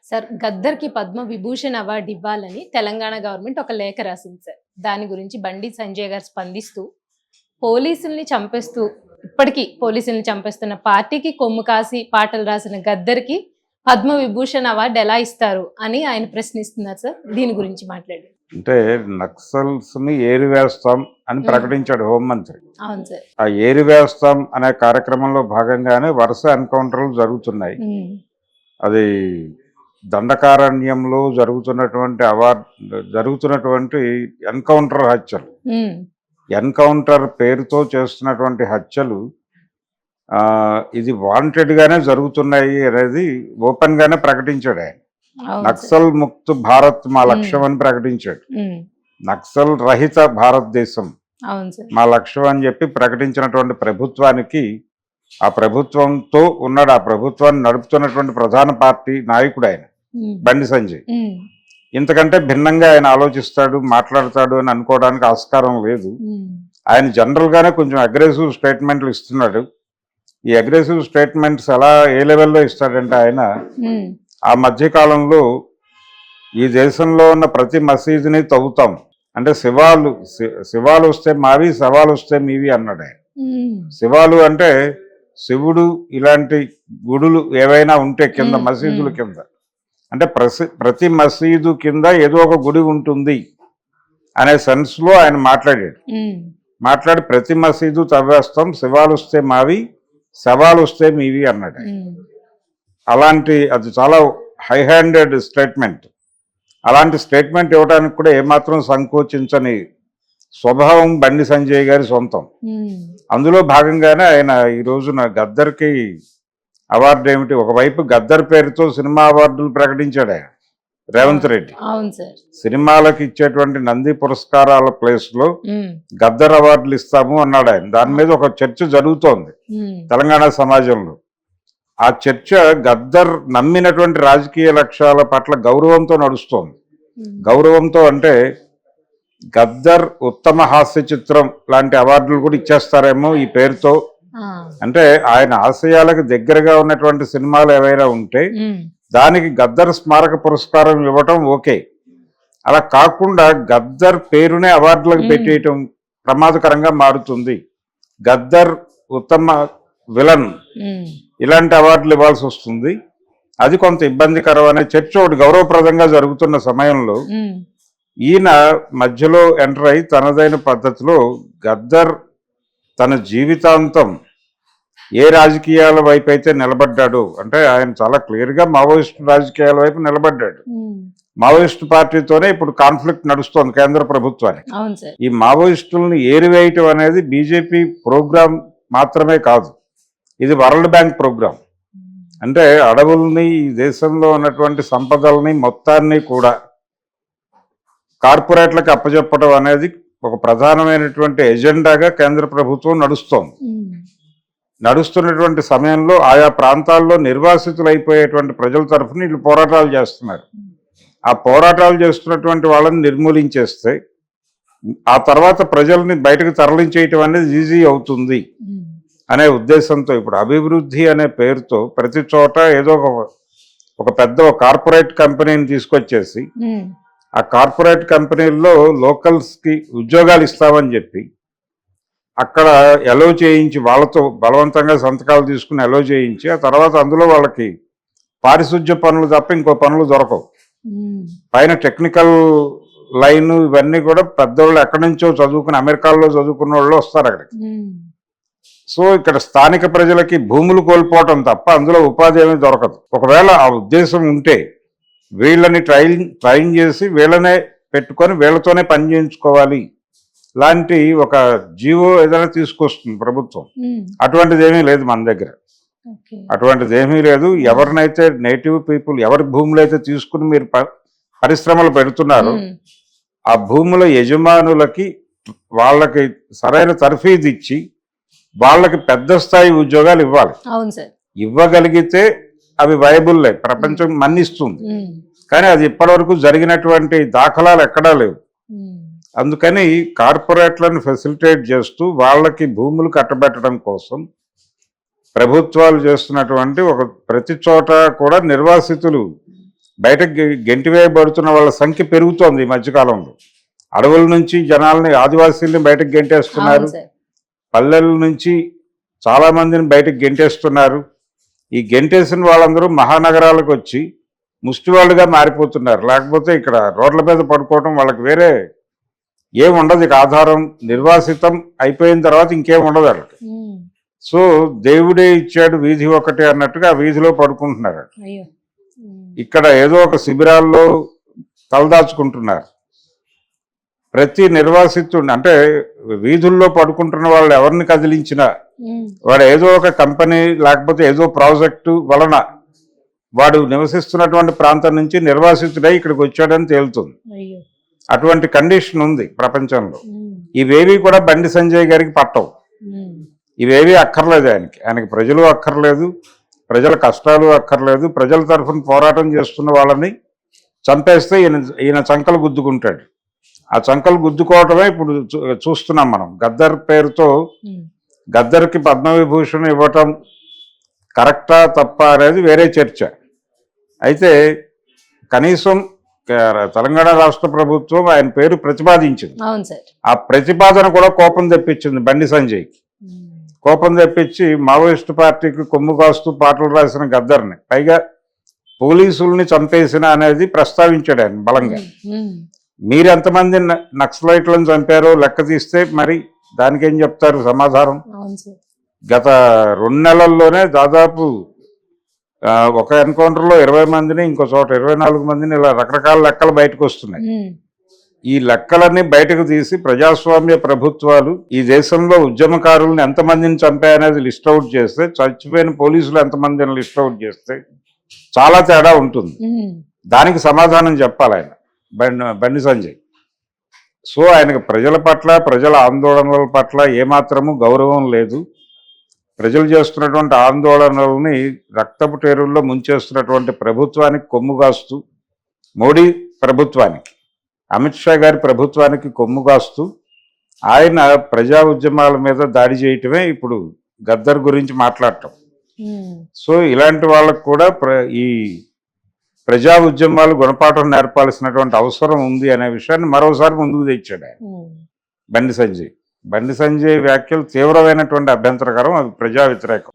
Sir గద్దర్‌కి Padma Vibhushan award ఇవ్వాలని Telangana government ఒక లేఖ రాసింది సార్. దాని గురించి బండి సంజయ్ గారు స్పందిస్తూ, పోలీసుల్ని చంపేస్తూ ఇప్పటికీ పోలీసుల్ని చంపేస్తున్న పార్టీకి కొమ్ము కాసి పాటలు రాసిన గద్దర్‌కి పద్మ విభూషణ్ అవార్డు ఎలా ఇస్తారు అని ఆయన ప్రశ్నిస్తున్నారు సార్. దీని గురించి మాట్లాడండి. అంటే నక్సల్స్ ని ఏరివేస్తాం అని ప్రకటించాడు హోంమంత్రి. అవును సార్. ఆ ఏరివేస్తాం అనే కార్యక్రమంలో భాగంగానే వరుస ఎన్కౌంటర్లు జరుగుతున్నాయి. అది దండకారణ్యంలో జరుగుతున్నటువంటి ఎన్కౌంటర్ హత్యలు, ఎన్కౌంటర్ పేరుతో చేస్తున్నటువంటి హత్యలు ఇది వాంటెడ్ గానే జరుగుతున్నాయి అనేది ఓపెన్ గానే ప్రకటించాడు ఆయన. నక్సల్ ముక్త్ భారత్ మా లక్ష్యం అని ప్రకటించాడు. నక్సల్ రహిత భారతదేశం మా లక్ష్యం అని చెప్పి ప్రకటించినటువంటి ప్రభుత్వానికి, ఆ ప్రభుత్వంతో ఉన్నాడు, ఆ ప్రభుత్వాన్ని నడుపుతున్నటువంటి ప్రధాన పార్టీ నాయకుడు ఆయన బండి సంజయ్. ఇంతకంటే భిన్నంగా ఆయన ఆలోచిస్తాడు, మాట్లాడతాడు అని అనుకోవడానికి ఆస్కారం లేదు. ఆయన జనరల్ గానే కొంచెం అగ్రెసివ్ స్టేట్మెంట్లు ఇస్తున్నాడు. ఈ అగ్రెసివ్ స్టేట్మెంట్స్ ఎలా ఏ లెవెల్లో ఇస్తాడంటే ఆయన ఆ మధ్య కాలంలో ఈ దేశంలో ఉన్న ప్రతి మసీదుని తవ్వుతాం అంటే శివాలు వస్తే మావి, శవాలు వస్తే మీవి అన్నాడు ఆయన. శివాలు అంటే శివుడు ఇలాంటి గుడులు ఏవైనా ఉంటే కింద మసీదుల కింద, అంటే ప్రతి మసీదు కింద ఏదో ఒక గుడి ఉంటుంది అనే సెన్స్ లో ఆయన మాట్లాడి ప్రతి మసీదు తవ్వేస్తాం, శివాలు వస్తే మావి, శవాలు వస్తే మీవి అన్నాడు. అది చాలా హై హ్యాండెడ్ స్టేట్మెంట్. అలాంటి స్టేట్మెంట్ ఇవ్వడానికి కూడా ఏమాత్రం సంకోచించని స్వభావం బండి సంజయ్ గారి సొంతం. అందులో భాగంగానే ఆయన ఈ రోజున గద్దర్కి అవార్డు ఏమిటి, ఒకవైపు గద్దర్ పేరుతో సినిమా అవార్డులు ప్రకటించాడు ఆయన రేవంత్ రెడ్డి. సినిమాలకు ఇచ్చేటువంటి నంది పురస్కారాల ప్లేస్ లో గద్దర్ అవార్డులు ఇస్తాము అన్నాడు ఆయన. దాని మీద ఒక చర్చ జరుగుతోంది తెలంగాణ సమాజంలో. ఆ చర్చ గద్దర్ నమ్మినటువంటి రాజకీయ లక్ష్యాల పట్ల గౌరవంతో నడుస్తోంది. గౌరవంతో అంటే గద్దర్ ఉత్తమ హాస్య చిత్రం లాంటి అవార్డులు కూడా ఇచ్చేస్తారేమో ఈ పేరుతో. అంటే ఆయన ఆశయాలకు దగ్గరగా ఉన్నటువంటి సినిమాలు ఏవైనా ఉంటే దానికి గద్దర్ స్మారక పురస్కారం ఇవ్వటం ఓకే. అలా కాకుండా గద్దర్ పేరునే అవార్డులకు పెట్టేయటం ప్రమాదకరంగా మారుతుంది. గద్దర్ ఉత్తమ విలన్ ఇలాంటి అవార్డులు ఇవ్వాల్సి వస్తుంది, అది కొంత ఇబ్బందికరం అనే చర్చ ఒకటి గౌరవప్రదంగా జరుగుతున్న సమయంలో ఈయన మధ్యలో ఎంటర్ అయి తనదైన పద్ధతిలో గద్దర్ తన జీవితాంతం ఏ రాజకీయాల వైపు అయితే నిలబడ్డాడు అంటే ఆయన చాలా క్లియర్గా మావోయిస్టు రాజకీయాల వైపు నిలబడ్డాడు. మావోయిస్టు పార్టీతోనే ఇప్పుడు కాన్ఫ్లిక్ట్ నడుస్తోంది కేంద్ర ప్రభుత్వానికి. ఈ మావోయిస్టులను ఏరివేయటం అనేది బీజేపీ ప్రోగ్రాం మాత్రమే కాదు, ఇది వరల్డ్ బ్యాంక్ ప్రోగ్రాం. అంటే అడవుల్ని, ఈ దేశంలో ఉన్నటువంటి సంపదల్ని మొత్తాన్ని కూడా కార్పొరేట్లకు అప్పచెప్పడం అనేది ఒక ప్రధానమైనటువంటి ఎజెండాగా కేంద్ర ప్రభుత్వం నడుస్తున్నటువంటి సమయంలో ఆయా ప్రాంతాల్లో నిర్వాసితులు అయిపోయేటువంటి ప్రజల తరఫున వీళ్ళు పోరాటాలు చేస్తున్నారు. ఆ పోరాటాలు చేస్తున్నటువంటి వాళ్ళని నిర్మూలించేస్తే ఆ తర్వాత ప్రజల్ని బయటకు తరలించేయటం అనేది ఈజీ అవుతుంది అనే ఉద్దేశంతో ఇప్పుడు అభివృద్ధి అనే పేరుతో ప్రతి చోట ఏదో ఒక పెద్ద కార్పొరేట్ కంపెనీని తీసుకొచ్చేసి ఆ కార్పొరేట్ కంపెనీల్లో లోకల్స్ కి ఉద్యోగాలు ఇస్తామని చెప్పి అక్కడ ఎలో చేయించి వాళ్ళతో బలవంతంగా సంతకాలు తీసుకుని ఎలో చేయించి ఆ తర్వాత అందులో వాళ్ళకి పారిశుధ్య పనులు తప్ప ఇంకో పనులు దొరకవు. పైన టెక్నికల్ లైన్ ఇవన్నీ కూడా పెద్దవాళ్ళు ఎక్కడి నుంచో చదువుకుని అమెరికాలో చదువుకున్న వాళ్ళు వస్తారు అక్కడికి. సో ఇక్కడ స్థానిక ప్రజలకి భూములు కోల్పోవటం తప్ప అందులో ఉపాధి ఏమీ దొరకదు. ఒకవేళ ఆ ఉద్దేశం ఉంటే వీళ్ళని ట్రైన్ చేసి వీళ్ళనే పెట్టుకొని వీళ్ళతోనే పని చేయించుకోవాలి లాంటి ఒక జీవో ఏదైనా తీసుకొస్తుంది ప్రభుత్వం. అటువంటిది ఏమీ లేదు మన దగ్గర, అటువంటిది ఏమీ లేదు. ఎవరినైతే నేటివ్ పీపుల్ ఎవరి భూములు అయితే తీసుకుని మీరు పరిశ్రమలు పెడుతున్నారో ఆ భూముల యజమానులకి వాళ్ళకి సరైన తర్ఫీదు ఇచ్చి వాళ్ళకి పెద్ద స్థాయి ఉద్యోగాలు ఇవ్వాలి. ఇవ్వగలిగితే అవి వైబుల్లే, ప్రపంచం మన్నిస్తుంది. కానీ అది ఇప్పటివరకు జరిగినటువంటి దాఖలాలు ఎక్కడా లేవు. అందుకని కార్పొరేట్లను ఫెసిలిటేట్ చేస్తూ వాళ్ళకి భూములు కట్టబెట్టడం కోసం ప్రభుత్వాలు చేస్తున్నటువంటి ప్రతి చోట కూడా నిర్వాసితులు బయటకు గెంటివేయబడుతున్న వాళ్ళ సంఖ్య పెరుగుతోంది ఈ మధ్యకాలంలో. అడవుల నుంచి జనాల్ని, ఆదివాసీల్ని బయటకు గెంటేస్తున్నారు. అవును సార్. పల్లెల నుంచి చాలా మందిని బయటకు గెంటేస్తున్నారు. ఈ గెంటేసిన వాళ్ళందరూ మహానగరాలకు వచ్చి ముష్టివాళ్ళుగా మారిపోతున్నారు. లేకపోతే ఇక్కడ రోడ్ల మీద పడుకోవడం, వాళ్ళకి వేరే ఏం ఉండదు. ఇక ఆధారం నిర్వాసితం అయిపోయిన తర్వాత ఇంకేం ఉండదు వాళ్ళకి. ఉమ్. సో దేవుడే ఇచ్చాడు వీధి ఒకటి అన్నట్టుగా ఆ వీధిలో పడుకుంటున్నారు. అయ్యో. ఉమ్. ఇక్కడ ఏదో ఒక శిబిరాల్లో తలదాచుకుంటున్నారు. ప్రతి నిర్వాసితుడిని, అంటే వీధుల్లో పడుకుంటున్న వాళ్ళు ఎవరిని కదిలించినా ఉమ్. వాడు ఏదో ఒక కంపెనీ లేకపోతే ఏదో ప్రాజెక్టు వలన వాడు నివసిస్తున్నటువంటి ప్రాంతం నుంచి నిర్వాసితుడై ఇక్కడికి వచ్చాడని తేలుతుంది. అయ్యో. అటువంటి కండిషన్ ఉంది ప్రపంచంలో. ఉమ్. ఇవేవి కూడా బండి సంజయ్ గారికి పట్టవు. ఉమ్. ఇవేవి అక్కర్లేదు ఆయనకి ప్రజలు అక్కర్లేదు, ప్రజల కష్టాలు అక్కర్లేదు. ప్రజల తరఫున పోరాటం చేస్తున్న వాళ్ళని చంపేస్తే ఈయన చంకలు గుద్దుకుంటాడు. ఆ చంకలు గుద్దుకోవటమే ఇప్పుడు చూస్తున్నాం మనం. గద్దర్ పేరుతో ఉమ్. గద్దర్కి పద్మవిభూషణ్ ఇవ్వటం కరెక్టా తప్ప అనేది వేరే చర్చ. అయితే కనీసం తెలంగాణ రాష్ట్ర ప్రభుత్వం ఆయన పేరు ప్రతిపాదించింది. అవును సార్. ఆ ప్రతిపాదన కూడా కోపం తెప్పించింది బండి సంజయ్కి. ఉమ్. కోపం తెప్పించి మావోయిస్టు పార్టీకి కొమ్ము కాస్తూ పాటలు రాసిన గద్దర్ని, పైగా పోలీసుల్ని చంపేసిన అనేది ప్రస్తావించాడు ఆయన బలంగా. ఉమ్. మీరు ఎంతమంది నక్సలైట్లను చంపారో లెక్క తీస్తే మరి దానికేం చెప్తారు సమాధానం? అవును సార్. గత 2 నెలల్లోనే దాదాపు ఒక ఎన్కౌంటర్లో 20 మందిని, ఇంకో చోట 24 మందిని, ఇలా రకరకాల లెక్కలు బయటకు వస్తున్నాయి. ఉమ్. ఈ లెక్కలన్నీ బయటకు తీసి ప్రజాస్వామ్య ప్రభుత్వాలు ఈ దేశంలో ఉద్యమకారులను ఎంతమందిని చంపాయనేది లిస్ట్ అవుట్ చేస్తే, చచ్చిపోయిన పోలీసులు ఎంతమందిని లిస్ట్ అవుట్ చేస్తే చాలా తేడా ఉంటుంది. ఉమ్. దానికి సమాధానం చెప్పాలి ఆయన బండి సంజయ్. సో ఆయనకు ప్రజల పట్ల, ప్రజల ఆందోళనల పట్ల ఏమాత్రము గౌరవం లేదు. ప్రజలు చేస్తున్నటువంటి ఆందోళనలని రక్తపు టేరుల్లో ముంచేస్తున్నటువంటి ప్రభుత్వానికి కొమ్ము కాస్తూ, మోడీ ప్రభుత్వానికి, అమిత్ షా గారి ప్రభుత్వానికి కొమ్ము కాస్తూ ఆయన ప్రజా ఉద్యమాల మీద దాడి చేయటమే ఇప్పుడు గద్దర్ గురించి మాట్లాడటం. ఉమ్. సో ఇలాంటి వాళ్ళకు కూడా ఈ ప్రజా ఉద్యమాలు గుణపాఠం నేర్పాల్సినటువంటి అవసరం ఉంది అనే విషయాన్ని మరోసారి ముందుకు తెచ్చాడు ఆయన ఉమ్. బండి సంజయ్. బండి సంజయ్ వ్యాఖ్యలు తీవ్రమైనటువంటి అభ్యంతరకరం, అవి ప్రజా వ్యతిరేకం.